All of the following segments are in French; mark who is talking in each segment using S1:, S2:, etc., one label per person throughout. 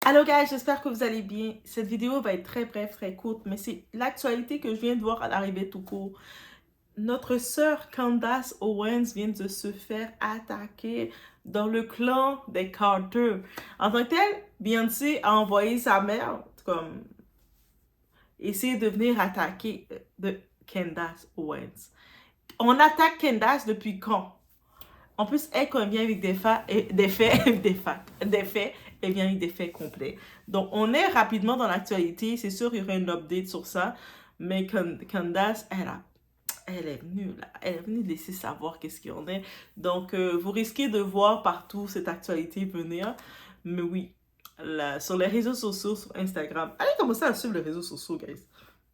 S1: Allô guys, j'espère que vous allez bien. Cette vidéo va être très brève, très courte, mais c'est l'actualité que je viens de voir à l'arrivée tout court. Notre sœur Candace Owens vient de se faire attaquer dans le clan des Carter. En tant que tel, Beyoncé a envoyé sa mère comme essayer de venir attaquer de Candace Owens. On attaque Candace depuis quand? En plus, elle, quand elle vient avec des faits, elle vient avec des faits complets. Donc, on est rapidement dans l'actualité. C'est sûr, il y aura une update sur ça. Mais Candace, elle est venue, là. Elle est venue laisser savoir qu'est-ce qu'il y en est. Donc, vous risquez de voir partout cette actualité venir. Mais oui, là, sur les réseaux sociaux, sur Instagram. Allez commencer à suivre les réseaux sociaux, guys.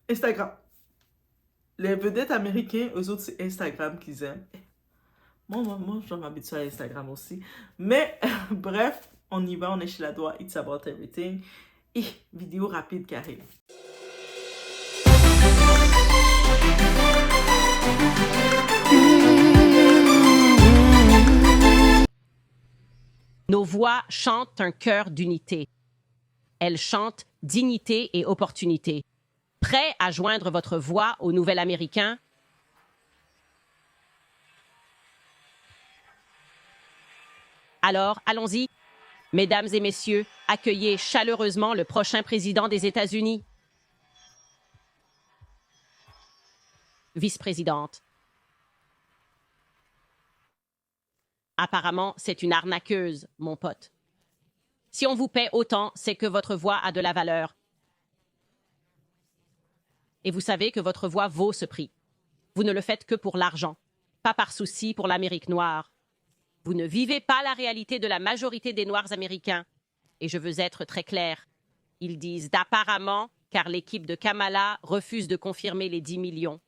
S1: Instagram. Les vedettes américains, eux autres, c'est Instagram qu'ils aiment. Moi, je dois m'habituer à Instagram aussi. Mais, bref, on y va, on est chez la doigt, It's About Everything. Et vidéo rapide qui arrive.
S2: Nos voix chantent un cœur d'unité. Elles chantent dignité et opportunité. Prêt à joindre votre voix au nouvel américain? Alors, allons-y. Mesdames et messieurs, accueillez chaleureusement le prochain président des États-Unis. Vice-présidente. Apparemment, c'est une arnaqueuse, mon pote. Si on vous paie autant, c'est que votre voix a de la valeur. Et vous savez que votre voix vaut ce prix. Vous ne le faites que pour l'argent, pas par souci pour l'Amérique noire. Vous ne vivez pas la réalité de la majorité des Noirs américains. Et je veux être très clair. Ils disent d'apparemment, car l'équipe de Kamala refuse de confirmer les 10 millions.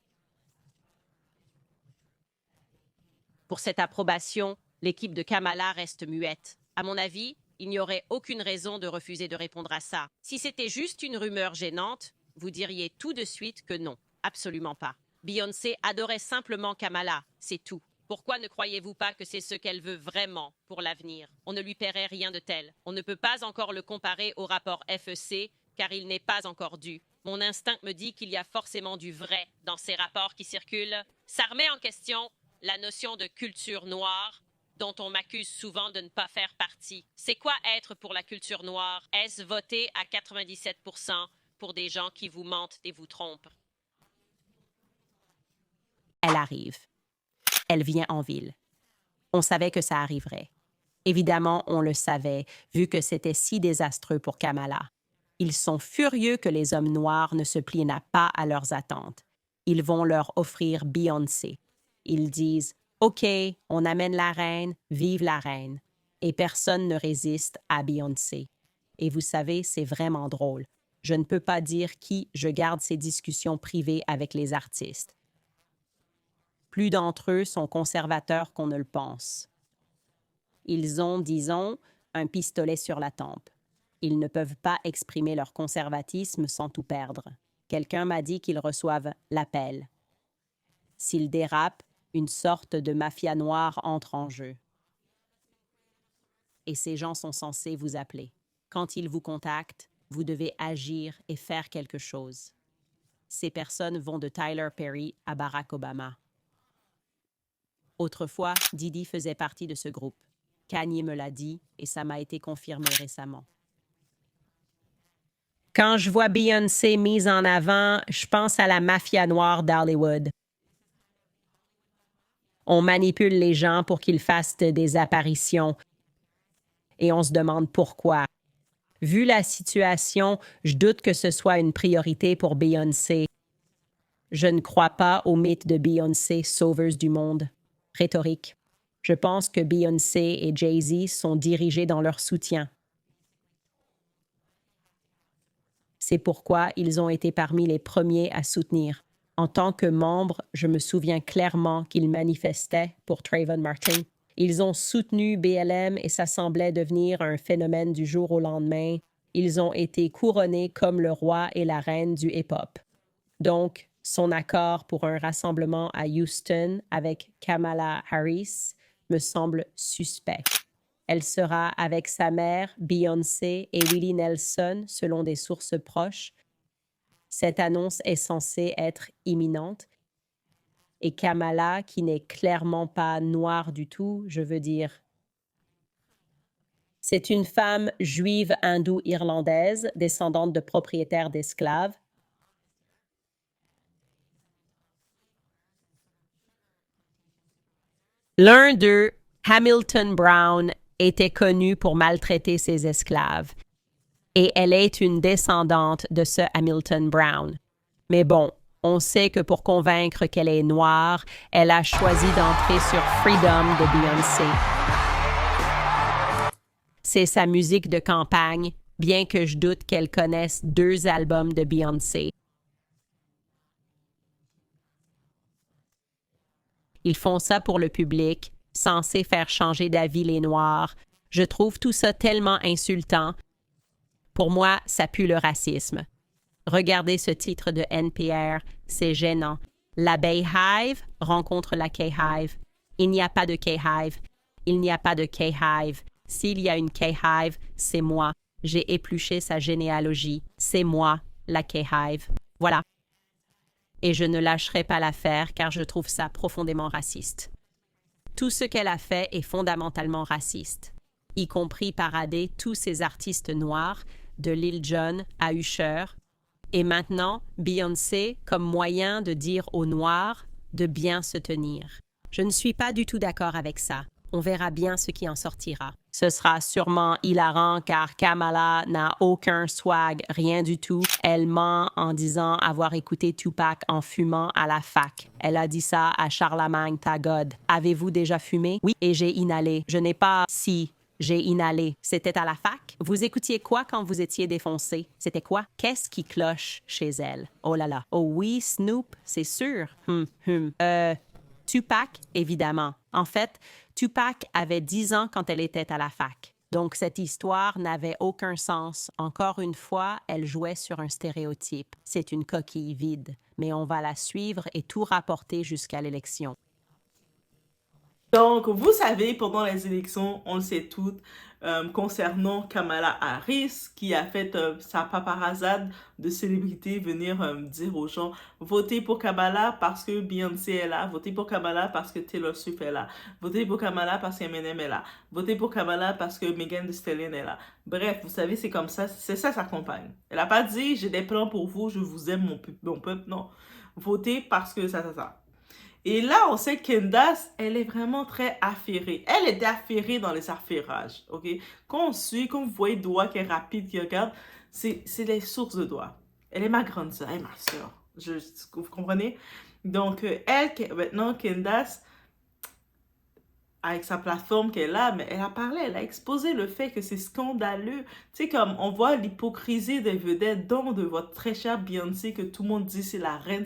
S2: Pour cette approbation, l'équipe de Kamala reste muette. À mon avis, il n'y aurait aucune raison de refuser de répondre à ça. Si c'était juste une rumeur gênante, vous diriez tout de suite que non, absolument pas. Beyoncé adorait simplement Kamala, c'est tout. Pourquoi ne croyez-vous pas que c'est ce qu'elle veut vraiment pour l'avenir? On ne lui paierait rien de tel. On ne peut pas encore le comparer au rapport FEC, car il n'est pas encore dû. Mon instinct me dit qu'il y a forcément du vrai dans ces rapports qui circulent. Ça remet en question la notion de culture noire, dont on m'accuse souvent de ne pas faire partie. C'est quoi être pour la culture noire? Est-ce voter à 97% pour des gens qui vous mentent et vous trompent? Elle arrive. Elle vient en ville. On savait que ça arriverait. Évidemment, on le savait, vu que c'était si désastreux pour Kamala. Ils sont furieux que les hommes noirs ne se plient pas à leurs attentes. Ils vont leur offrir Beyoncé. Ils disent « OK, on amène la reine, vive la reine ». Et personne ne résiste à Beyoncé. Et vous savez, c'est vraiment drôle. Je ne peux pas dire qui je garde ces discussions privées avec les artistes. Plus d'entre eux sont conservateurs qu'on ne le pense. Ils ont, disons, un pistolet sur la tempe. Ils ne peuvent pas exprimer leur conservatisme sans tout perdre. Quelqu'un m'a dit qu'ils reçoivent l'appel. S'ils dérapent, une sorte de mafia noire entre en jeu. Et ces gens sont censés vous appeler. Quand ils vous contactent, vous devez agir et faire quelque chose. Ces personnes vont de Tyler Perry à Barack Obama. Autrefois, Didi faisait partie de ce groupe. Kanye me l'a dit et ça m'a été confirmé récemment. Quand je vois Beyoncé mise en avant, je pense à la mafia noire d'Hollywood. On manipule les gens pour qu'ils fassent des apparitions et on se demande pourquoi. Vu la situation, je doute que ce soit une priorité pour Beyoncé. Je ne crois pas au mythe de Beyoncé, sauveuse du monde. Rhétorique. Je pense que Beyoncé et Jay-Z sont dirigés dans leur soutien. C'est pourquoi ils ont été parmi les premiers à soutenir. En tant que membre, je me souviens clairement qu'ils manifestaient pour Trayvon Martin. Ils ont soutenu BLM et ça semblait devenir un phénomène du jour au lendemain. Ils ont été couronnés comme le roi et la reine du hip-hop. Donc, son accord pour un rassemblement à Houston avec Kamala Harris me semble suspect. Elle sera avec sa mère, Beyoncé et Willie Nelson, selon des sources proches. Cette annonce est censée être imminente. Et Kamala, qui n'est clairement pas noire du tout, je veux dire. C'est une femme juive hindou-irlandaise, descendante de propriétaires d'esclaves. L'un d'eux, Hamilton Brown, était connu pour maltraiter ses esclaves. Et elle est une descendante de ce Hamilton Brown. Mais bon, on sait que pour convaincre qu'elle est noire, elle a choisi d'entrer sur Freedom de Beyoncé. C'est sa musique de campagne, bien que je doute qu'elle connaisse 2 albums de Beyoncé. Ils font ça pour le public, censé faire changer d'avis les Noirs. Je trouve tout ça tellement insultant. Pour moi, ça pue le racisme. Regardez ce titre de NPR, c'est gênant. La Bayhive rencontre la K-Hive. Il n'y a pas de K-Hive. Il n'y a pas de K-Hive. S'il y a une K-Hive, c'est moi. J'ai épluché sa généalogie. C'est moi, la K-Hive. Voilà. Et je ne lâcherai pas l'affaire car je trouve ça profondément raciste. Tout ce qu'elle a fait est fondamentalement raciste, y compris parader tous ces artistes noirs, de Lil Jon à Usher, et maintenant Beyoncé comme moyen de dire aux Noirs de bien se tenir. Je ne suis pas du tout d'accord avec ça. On verra bien ce qui en sortira. Ce sera sûrement hilarant car Kamala n'a aucun swag, rien du tout. Elle ment en disant avoir écouté Tupac en fumant à la fac. Elle a dit ça à Charlamagne Tagod. Avez-vous déjà fumé? Oui, et j'ai inhalé. Je n'ai pas si. J'ai inhalé. C'était à la fac? Vous écoutiez quoi quand vous étiez défoncé? C'était quoi? Qu'est-ce qui cloche chez elle? Oh là là. Oh oui, Snoop, c'est sûr. Tupac, évidemment. En fait, Tupac avait 10 ans quand elle était à la fac. Donc, cette histoire n'avait aucun sens. Encore une fois, elle jouait sur un stéréotype. C'est une coquille vide. Mais on va la suivre et tout rapporter jusqu'à l'élection.
S1: Donc, vous savez, pendant les élections, on le sait toutes, concernant Kamala Harris, qui a fait sa paparazade de célébrités venir dire aux gens, votez pour Kamala parce que Beyoncé est là, votez pour Kamala parce que Taylor Swift est là, votez pour Kamala parce qu'Eminem est là, votez pour Kamala parce que Megan Thee Stallion est là. Bref, vous savez, c'est comme ça, c'est ça sa campagne. Elle n'a pas dit, j'ai des plans pour vous, je vous aime mon peuple, non. Votez parce que ça. Et là, on sait que Candace, elle est vraiment très affairée. Elle était affairée dans les affairages, ok? Quand on suit, quand vous voyez Doigt qui est rapide, qui regarde, c'est les sources de Doigt. Elle est ma grande soeur, elle est ma soeur. Vous comprenez? Donc, maintenant, Candace, avec sa plateforme qu'elle a, mais elle a parlé, elle a exposé le fait que c'est scandaleux. Tu sais, comme on voit l'hypocrisie des vedettes, dont de votre très chère Beyoncé, que tout le monde dit c'est la reine,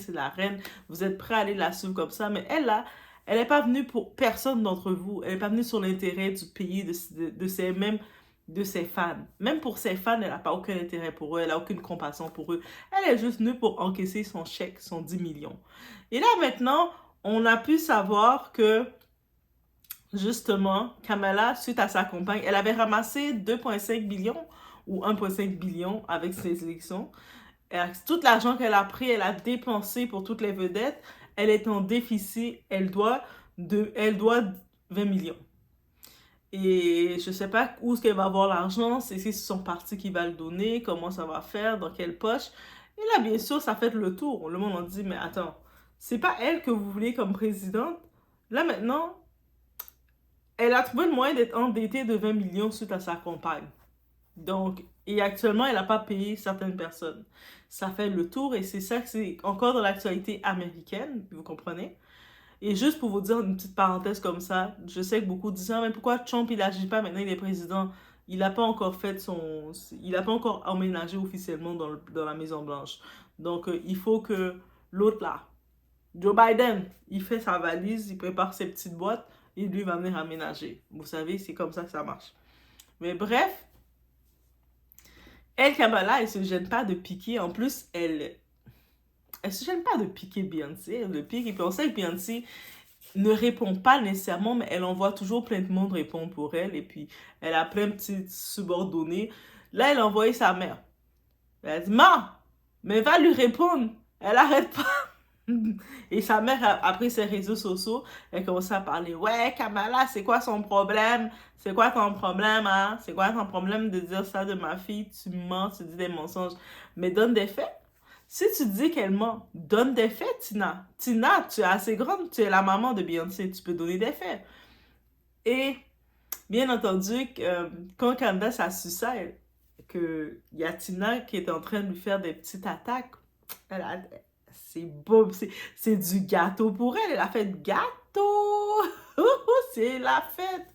S1: vous êtes prêts à aller la suivre comme ça, mais elle là, elle n'est pas venue pour personne d'entre vous, elle n'est pas venue sur l'intérêt du pays, de ses fans. Même pour ses fans, elle n'a pas aucun intérêt pour eux, elle n'a aucune compassion pour eux. Elle est juste venue pour encaisser son chèque, son 10 millions. Et là maintenant, on a pu savoir que justement, Kamala, suite à sa campagne, elle avait ramassé 2,5 billions ou 1,5 billion avec ses élections. Tout l'argent qu'elle a pris, elle a dépensé pour toutes les vedettes. Elle est en déficit, elle doit 20 millions. Et je ne sais pas où est-ce qu'elle va avoir l'argent, c'est son parti qui va le donner, comment ça va faire, dans quelle poche. Et là, bien sûr, ça fait le tour. Le monde en dit, mais attends, c'est pas elle que vous voulez comme présidente. Là, maintenant, elle a trouvé le moyen d'être endettée de 20 millions suite à sa campagne. Donc, et actuellement, elle n'a pas payé certaines personnes. Ça fait le tour et c'est ça que c'est encore dans l'actualité américaine, vous comprenez? Et juste pour vous dire une petite parenthèse comme ça, je sais que beaucoup disent, ah, mais pourquoi Trump, il n'agit pas maintenant, il est président? Il n'a pas encore il n'a pas encore emménagé officiellement dans la Maison Blanche. Donc, il faut que l'autre là, Joe Biden, il fait sa valise, il prépare ses petites boîtes, et lui va venir aménager. Vous savez, c'est comme ça que ça marche. Mais bref, elle, Kamala, elle se gêne pas de piquer. En plus, elle se gêne pas de piquer Beyoncé. Elle le pique. Et puis on sait que Beyoncé, ne répond pas nécessairement, mais elle envoie toujours plein de monde répondre pour elle. Et puis, elle a plein de petites subordonnées. Là, elle a envoyé sa mère. Elle a dit, Ma, mais va lui répondre. Elle arrête pas. Et sa mère a pris ses réseaux sociaux, elle commençait à parler. Ouais, Kamala, c'est quoi son problème? C'est quoi ton problème, hein? C'est quoi ton problème de dire ça de ma fille? Tu mens, tu dis des mensonges. Mais donne des faits. Si tu dis qu'elle ment, donne des faits, Tina. Tina, tu es assez grande, tu es la maman de Beyoncé, tu peux donner des faits. Et bien entendu, quand Candace a su ça, qu'il y a Tina qui est en train de lui faire des petites attaques, elle a, c'est beau, c'est du gâteau pour elle. Elle a fait gâteau. C'est la fête.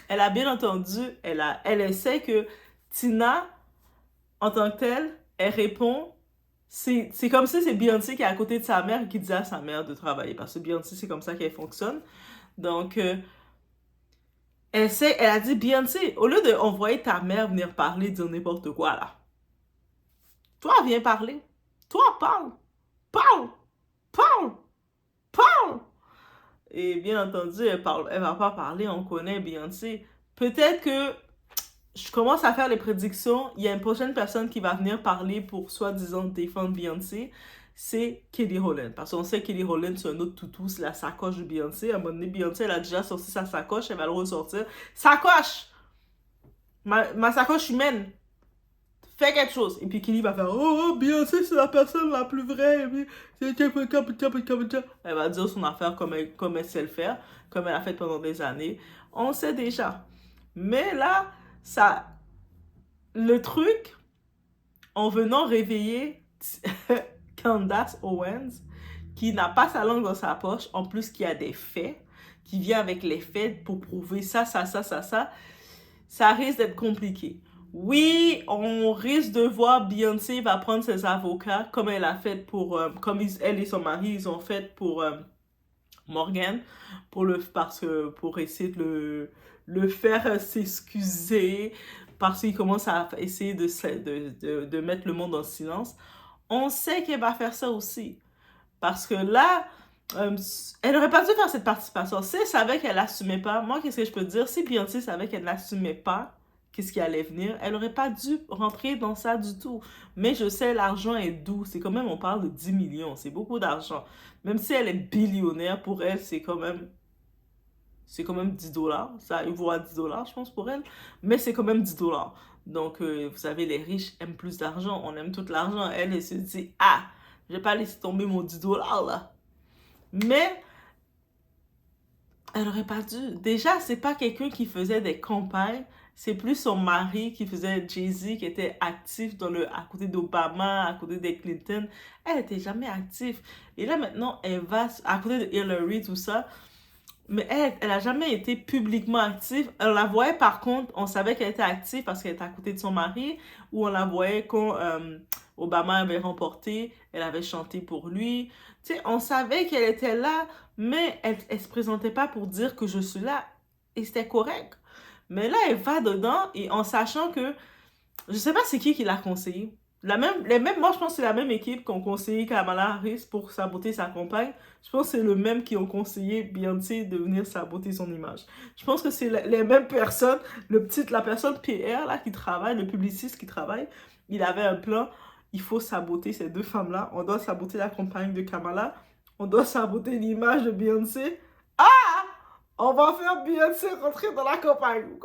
S1: Elle a bien entendu, elle sait que Tina, en tant que telle, elle répond. C'est comme si c'est Beyoncé qui est à côté de sa mère et qui dit à sa mère de travailler. Parce que Beyoncé, c'est comme ça qu'elle fonctionne. Donc, elle a dit, Beyoncé, au lieu d'envoyer ta mère venir parler, dire n'importe quoi là, toi, viens parler. Toi, parle. Parle. Parle. Parle. Et bien entendu, elle va pas parler, on connaît Beyoncé. Peut-être que je commence à faire les prédictions. Il y a une prochaine personne qui va venir parler pour soi-disant défendre Beyoncé. C'est Kelly Rowland. Parce qu'on sait que Kelly Rowland, c'est un autre toutou, c'est la sacoche de Beyoncé. À un moment donné, Beyoncé, elle a déjà sorti sa sacoche, elle va le ressortir. Sacoche! Ma sacoche humaine! Fais quelque chose. Et puis Kelly va faire, oh, Beyoncé, c'est la personne la plus vraie. Elle va dire son affaire comme elle sait le faire, comme elle a fait pendant des années. On sait déjà. Mais là, ça, le truc, en venant réveiller Candace Owens, qui n'a pas sa langue dans sa poche, en plus qui a des faits, qui vient avec les faits pour prouver ça risque d'être compliqué. Oui, on risque de voir Beyoncé va prendre ses avocats comme elle a fait pour, elle et son mari, ils ont fait pour Morgan, pour essayer de le faire s'excuser, parce qu'il commence à essayer de mettre le monde en silence. On sait qu'elle va faire ça aussi. Parce que là, elle n'aurait pas dû faire cette participation. Si elle savait qu'elle n'assumait pas, moi, qu'est-ce que je peux dire? Si Beyoncé savait qu'elle n'assumait pas, qu'est-ce qui allait venir, elle n'aurait pas dû rentrer dans ça du tout. Mais je sais, l'argent est doux. C'est quand même, on parle de 10 millions. C'est beaucoup d'argent. Même si elle est billionnaire, pour elle, c'est quand même 10 dollars. Ça équivaut à 10 dollars, je pense, pour elle. Mais c'est quand même 10 dollars. Donc, vous savez, les riches aiment plus d'argent. On aime tout l'argent. Elle se dit, ah, je vais pas laisser tomber mon 10 dollars, là. Mais, elle aurait pas dû. Déjà, c'est pas quelqu'un qui faisait des campagnes. C'est plus son mari qui faisait Jay-Z, qui était actif à côté d'Obama, à côté des Clinton. Elle était jamais active. Et là, maintenant, elle va à côté de Hillary, tout ça. Mais elle a jamais été publiquement active. On la voyait par contre, on savait qu'elle était active parce qu'elle était à côté de son mari, ou on la voyait quand Obama avait remporté, elle avait chanté pour lui. Tu sais, on savait qu'elle était là, mais elle se présentait pas pour dire que je suis là. Et c'était correct. Mais là, elle va dedans et en sachant que, je sais pas c'est qui l'a conseillé. Moi, je pense que c'est la même équipe qui ont conseillé Kamala Harris pour saboter sa campagne. Je pense que c'est le même qui ont conseillé Beyoncé de venir saboter son image. Je pense que c'est les mêmes personnes. La personne PR là, qui travaille, le publiciste qui travaille, il avait un plan. Il faut saboter ces deux femmes-là. On doit saboter la campagne de Kamala. On doit saboter l'image de Beyoncé. Ah! On va faire Beyoncé rentrer dans la campagne.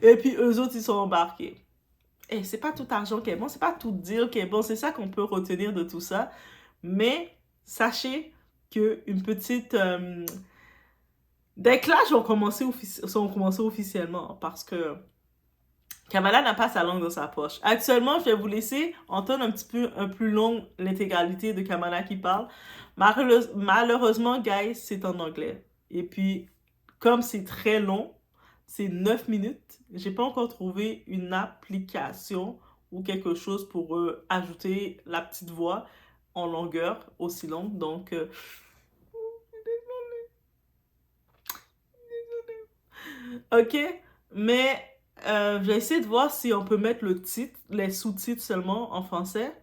S1: Et puis eux autres, ils sont embarqués. Et c'est pas tout argent qui est bon, c'est pas tout dire qui est bon, c'est ça qu'on peut retenir de tout ça. Mais sachez que une petite... des clashs ont commencé officiellement parce que Kamala n'a pas sa langue dans sa poche. Actuellement, je vais vous laisser entendre un plus long l'intégralité de Kamala qui parle. Malheureusement, guys, c'est en anglais. Et puis, comme c'est très long, c'est 9 minutes. J'ai pas encore trouvé une application ou quelque chose pour ajouter la petite voix en longueur aussi longue. Donc, ok. Mais je vais essayer de voir si on peut mettre les sous-titres seulement en français.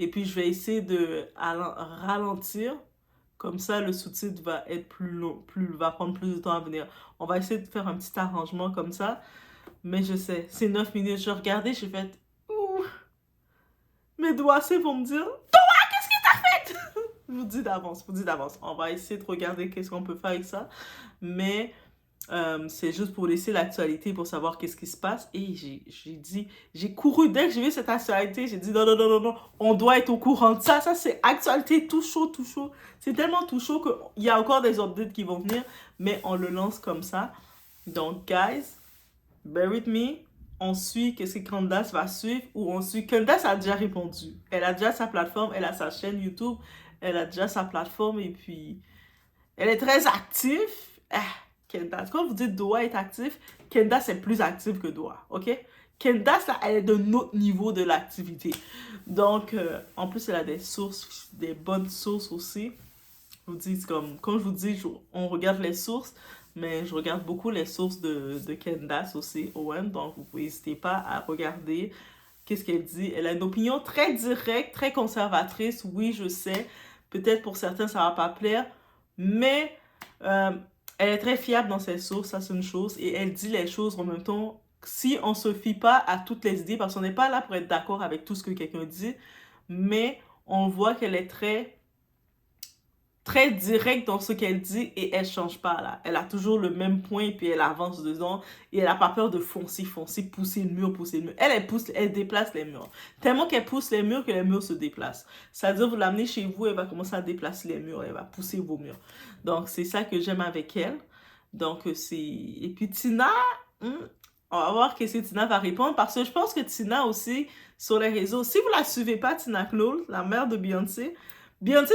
S1: Et puis, je vais essayer de ralentir. Comme ça, le sous-titre va être plus long, va prendre plus de temps à venir. On va essayer de faire un petit arrangement comme ça. Mais je sais, c'est 9 minutes. Je regardais, j'ai fait... Ouh, mes doigts, c'est pour me dire... Thomas, qu'est-ce que t'as fait? Je vous dis d'avance. On va essayer de regarder qu'est-ce qu'on peut faire avec ça. Mais... c'est juste pour laisser l'actualité, pour savoir qu'est-ce qui se passe. Et j'ai couru dès que j'ai vu cette actualité, j'ai dit non, on doit être au courant de ça. Ça, c'est actualité tout chaud. C'est tellement tout chaud qu'il y a encore des updates qui vont venir, mais on le lance comme ça. Donc, guys, bear with me. On suit qu'est-ce que Candace va suivre ou on suit. Candace a déjà répondu. Elle a déjà sa plateforme, elle a sa chaîne YouTube, elle a déjà sa plateforme et puis elle est très active. Candace, quand vous dites Doha est actif, Candace est plus active que Doha, ok? Candace, là, elle est d'un autre niveau de l'activité. Donc, en plus, elle a des sources, des bonnes sources aussi. Je vous dis, comme je vous dis, on regarde les sources, mais je regarde beaucoup les sources de Candace aussi, Owen. Donc, vous n'hésitez pas à regarder qu'est-ce qu'elle dit. Elle a une opinion très directe, très conservatrice. Oui, je sais. Peut-être pour certains, ça ne va pas plaire. Mais... elle est très fiable dans ses sources, ça c'est une chose, et elle dit les choses en même temps, si on se fie pas à toutes les idées, parce qu'on n'est pas là pour être d'accord avec tout ce que quelqu'un dit, mais on voit qu'elle est très directe dans ce qu'elle dit et elle change pas là. Elle a toujours le même point et puis elle avance dedans et elle a pas peur de foncer, pousser le mur. Elle déplace les murs. Tellement qu'elle pousse les murs que les murs se déplacent. C'est-à-dire, vous l'amenez chez vous, elle va commencer à déplacer les murs, elle va pousser vos murs. Donc, c'est ça que j'aime avec elle. Donc, c'est... Et puis, Tina, on va voir qu'est-ce que Tina va répondre parce que je pense que Tina aussi, sur les réseaux, si vous la suivez pas, Tina Knowles, la mère de Beyoncé,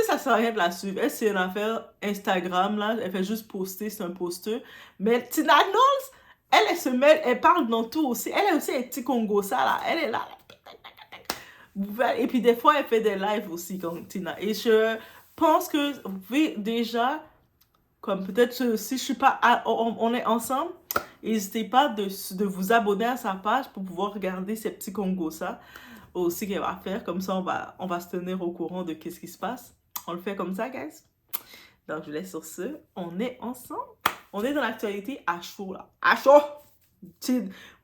S1: ça sert à rien de la suivre. Elle, c'est une affaire Instagram, là. Elle fait juste poster, c'est un posteur. Mais Tina Knowles, elle se mêle, elle parle dans tout aussi. Elle est aussi un petit Congo, ça, là. Elle est là. Et puis, des fois, elle fait des lives aussi, comme Tina. Et je pense que vous pouvez déjà, comme peut-être si je suis pas, on est ensemble, n'hésitez pas de vous abonner à sa page pour pouvoir regarder ces petits Congos, ça aussi qu'elle va faire. Comme ça, on va se tenir au courant de qu'est-ce qui se passe. On le fait comme ça, guys. Donc, je vous laisse sur ce. On est ensemble. On est dans l'actualité à chaud, là. À chaud!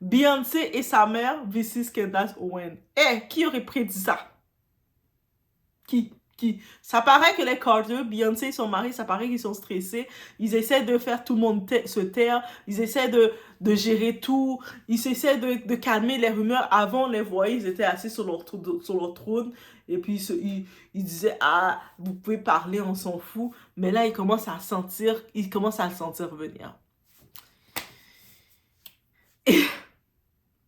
S1: Beyoncé et sa mère versus Candace Owen. Qui aurait prédit ça? Qui? Ça paraît que les Carter, Beyoncé et son mari, ça paraît qu'ils sont stressés. Ils essaient de faire tout le monde se taire. Ils essaient de gérer tout. Ils essaient de calmer les rumeurs. Avant, on les voyait, ils étaient assis sur leur trône. Et puis, ils disaient, ah, vous pouvez parler, on s'en fout. Mais là, ils commencent à le sentir venir. Et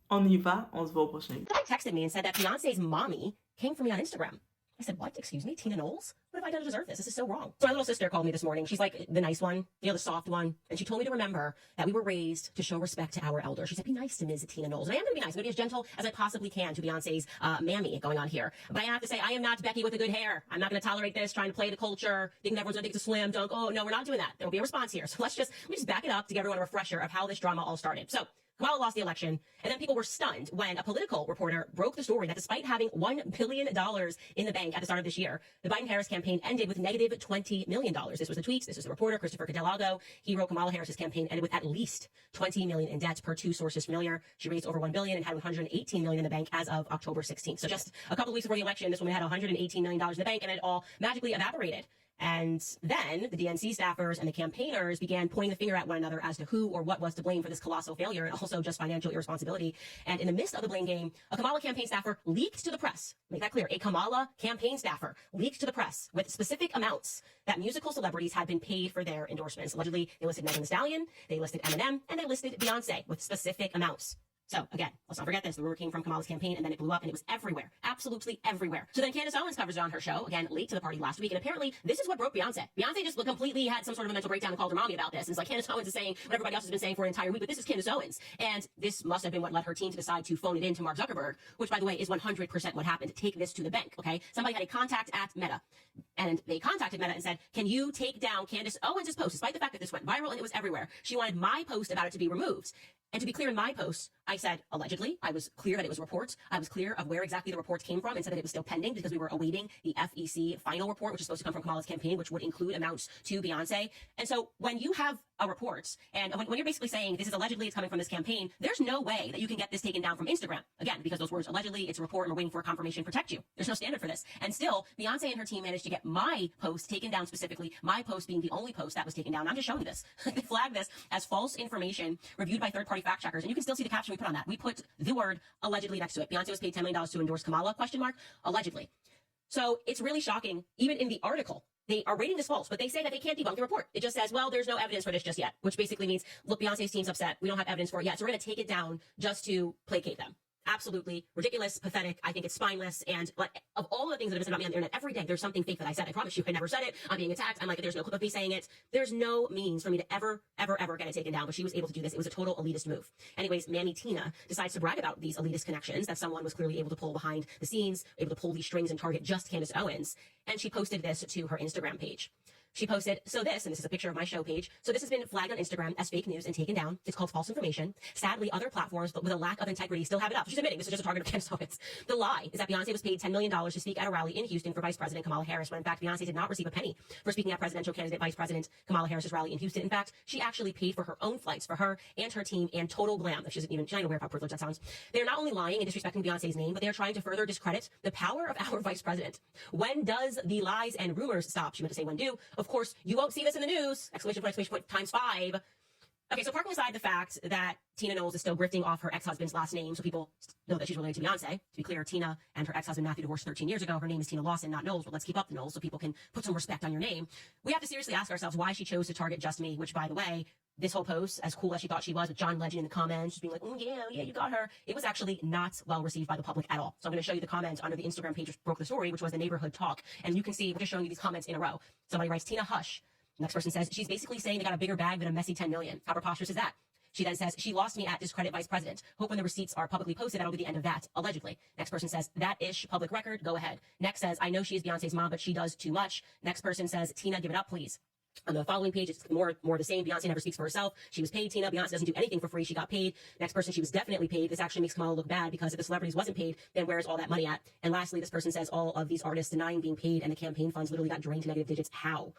S1: on y va, on se voit au prochain vidéo.
S2: Texted me and said that Beyonce's mommy came for me on Instagram. I said, what? Excuse me? Tina Knowles? What have I done to deserve this? This is so wrong. So my little sister called me this morning. She's like the nice one, you know, the soft one. And she told me to remember that we were raised to show respect to our elders. She said, be nice to Ms. Tina Knowles. And I am going to be nice. I'm going to be as gentle as I possibly can to Beyonce's mammy going on here. But I have to say, I am not Becky with the good hair. I'm not going to tolerate this, trying to play the culture, thinking everyone's going to think it's a slam dunk. Oh, no, we're not doing that. There will be a response here. So let me just back it up to give everyone a refresher of how this drama all started. So Kamala lost the election, and then people were stunned when a political reporter broke the story that despite having $1 billion in the bank at the start of this year, the Biden-Harris campaign ended with negative $20 million. This was the tweets. This was the reporter, Christopher Cadelago. He wrote Kamala Harris's campaign ended with at least $20 million in debt per two sources familiar. She raised over $1 billion and had $118 million in the bank as of October 16th. So just a couple of weeks before the election, this woman had $118 million in the bank, and it all magically evaporated. And then the DNC staffers and the campaigners began pointing the finger at one another as to who or what was to blame for this colossal failure and also just financial irresponsibility. And in the midst of the blame game, a Kamala campaign staffer leaked to the press. Make that clear. A Kamala campaign staffer leaked to the press with specific amounts that musical celebrities had been paid for their endorsements. Allegedly, they listed Megan Thee Stallion, they listed Eminem, and they listed Beyonce with specific amounts. So, again, let's not forget this. The rumor came from Kamala's campaign, and then it blew up, and it was everywhere. Absolutely everywhere. So then Candace Owens covers it on her show, again, late to the party last week, and apparently this is what broke Beyonce. Beyonce just completely had some sort of a mental breakdown and called her mommy about this. And it's like Candace Owens is saying what everybody else has been saying for an entire week, but this is Candace Owens. And this must have been what led her team to decide to phone it in to Mark Zuckerberg, which, by the way, is 100% what happened. Take this to the bank, okay? Somebody had a contact at Meta, and they contacted Meta and said, can you take down Candace Owens' post, despite the fact that this went viral and it was everywhere? She wanted my post about it to be removed. And to be clear, in my post,
S3: I said, allegedly. I was clear that it was reports. I was clear of where exactly the reports came from and said that it was still pending because we were awaiting the FEC final report, which is supposed to come from Kamala's campaign, which would include amounts to Beyonce. And so when you have a report and when you're basically saying this is allegedly, it's coming from this campaign, there's no way that you can get this taken down from Instagram. Again, because those words allegedly, it's a report, and we're waiting for a confirmation, protect you. There's no standard for this. And still, Beyonce and her team managed to get my post taken down specifically, my post being the only post that was taken down. I'm just showing you this. They flagged this as false information reviewed by third-party fact checkers. And you can still see the caption we put on that. We put the word allegedly next to it. Beyonce was paid $10 million to endorse Kamala, ? Allegedly. So it's really shocking. Even in the article, they are rating this false, but they say that they can't debunk the report. It just says, well, there's no evidence for this just yet, which basically means, look, Beyonce's team's upset. We don't have evidence for it yet, so we're going to take it down just to placate them. Absolutely ridiculous, pathetic. I think it's spineless. And like, of all the things that have been said about me on the internet, every day there's something fake that I said. I promise you, I never said it. I'm being attacked. I'm like, there's no clip of me saying it. There's no means for me to ever get it taken down. But she was able to do this. It was a total elitist move. Anyways, Mammy Tina decides to brag about these elitist connections that someone was clearly able to pull behind the scenes, able to pull these strings and target just Candace Owens. And she posted this to her Instagram page. She posted, so this, and this is a picture of my show page. So this has been flagged on Instagram as fake news and taken down. It's called false information. Sadly, other platforms, but with a lack of integrity, still have it up. She's admitting this is just a target of Candace Owens. The lie is that Beyonce was paid $10 million to speak at a rally in Houston for Vice President Kamala Harris, when in fact Beyonce did not receive a penny for speaking at presidential candidate Vice President Kamala Harris's rally in Houston. In fact, she actually paid for her own flights for her and her team and total glam. She's not even aware of how privileged that sounds. They are not only lying and disrespecting Beyonce's name, but they are trying to further discredit the power of our vice president. When does the lies and rumors stop? She meant to say when do. Of course, you won't see this in the news! Exclamation point times 5. Okay, so parking aside the fact that Tina Knowles is still grifting off her ex-husband's last name, so people know that she's related to Beyonce. To be clear, Tina and her ex-husband Matthew divorced 13 years ago. Her name is Tina Lawson, not Knowles, but let's keep up the Knowles so people can put some respect on your name. We have to seriously ask ourselves why she chose to target just me, which, by the way, this whole post, as cool as she thought she was, with John Legend in the comments, just being like, oh, yeah, you got her. It was actually not well received by the public at all. So I'm going to show you the comments under the Instagram page which broke the story, which was the neighborhood talk. And you can see, we're just showing you these comments in a row. Somebody writes, Tina, hush. Next person says, she's basically saying they got a bigger bag than a messy 10 million. How preposterous is that? She then says, she lost me at discredit vice president. Hope when the receipts are publicly posted, that'll be the end of that, allegedly. Next person says, that ish, public record, go ahead. Next says, I know she is Beyonce's mom, but she does too much. Next person says, Tina, give it up, please. On the following page, it's more the same. Beyonce never speaks for herself. She was paid, Tina. Beyonce doesn't do anything for free. She got paid. Next person, she was definitely paid. This actually makes Kamala look bad because if the celebrities wasn't paid, then where's all that money at? And lastly, this person says all of these artists denying being paid and the campaign funds literally got drained to negative digits. How?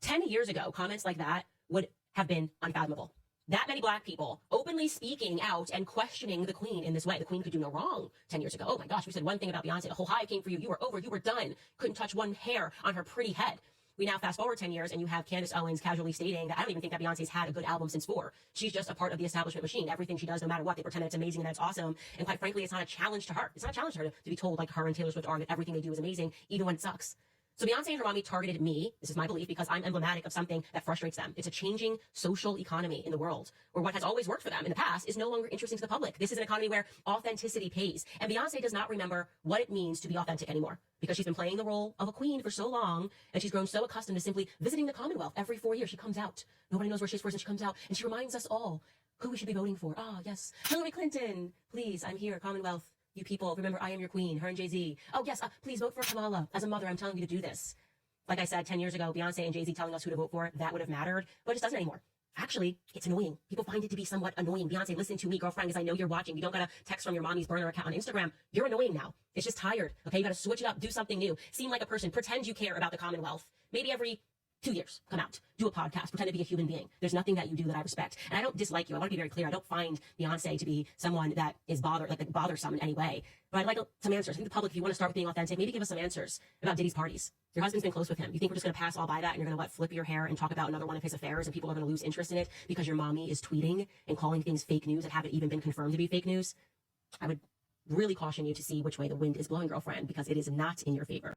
S3: 10 years ago, comments like that would have been unfathomable. That many black people openly speaking out and questioning the queen in this way. The queen could do no wrong 10 years ago. Oh my gosh, we said one thing about Beyonce. The whole hive came for you. You were over. You were done. Couldn't touch one hair on her pretty head. We now fast forward 10 years and you have Candace Owens casually stating that I don't even think that Beyonce's had a good album since 4. She's just a part of the establishment machine. Everything she does, no matter what, they pretend that it's amazing and that it's awesome. And quite frankly, it's not a challenge to her. It's not a challenge to her to be told like her and Taylor Swift are that everything they do is amazing, even when it sucks. So Beyonce and her mommy targeted me, this is my belief, because I'm emblematic of something that frustrates them. It's a changing social economy in the world, where what has always worked for them in the past is no longer interesting to the public. This is an economy where authenticity pays. And Beyonce does not remember what it means to be authentic anymore, because she's been playing the role of a queen for so long, and she's grown so accustomed to simply visiting the Commonwealth every 4 years. She comes out. Nobody knows where she is first, and she comes out, and she reminds us all who we should be voting for. Ah, yes, Hillary Clinton. Please, I'm here, Commonwealth. You people, remember, I am your queen, her and Jay-Z. Oh, yes, please vote for Kamala. As a mother, I'm telling you to do this. Like I said, 10 years ago, Beyonce and Jay-Z telling us who to vote for, that would have mattered, but it just doesn't anymore. Actually, it's annoying. People find it to be somewhat annoying. Beyonce, listen to me, girlfriend, because I know you're watching. You don't got a text from your mommy's burner account on Instagram. You're annoying now. It's just tired. Okay, you got to switch it up, do something new. Seem like a person. Pretend you care about the Commonwealth. Maybe every 2 years, come out, do a podcast, pretend to be a human being. There's nothing that you do that I respect. And I don't dislike you. I want to be very clear. I don't find Beyonce to be someone that is bothersome in any way. But I'd like some answers. I think the public, if you want to start with being authentic, maybe give us some answers about Diddy's parties. Your husband's been close with him. You think we're just going to pass all by that and you're going to flip your hair and talk about another one of his affairs and people are going to lose interest in it because your mommy is tweeting and calling things fake news that haven't even been confirmed to be fake news? I would really caution you to see which way the wind is blowing, girlfriend, because it is not in your favor.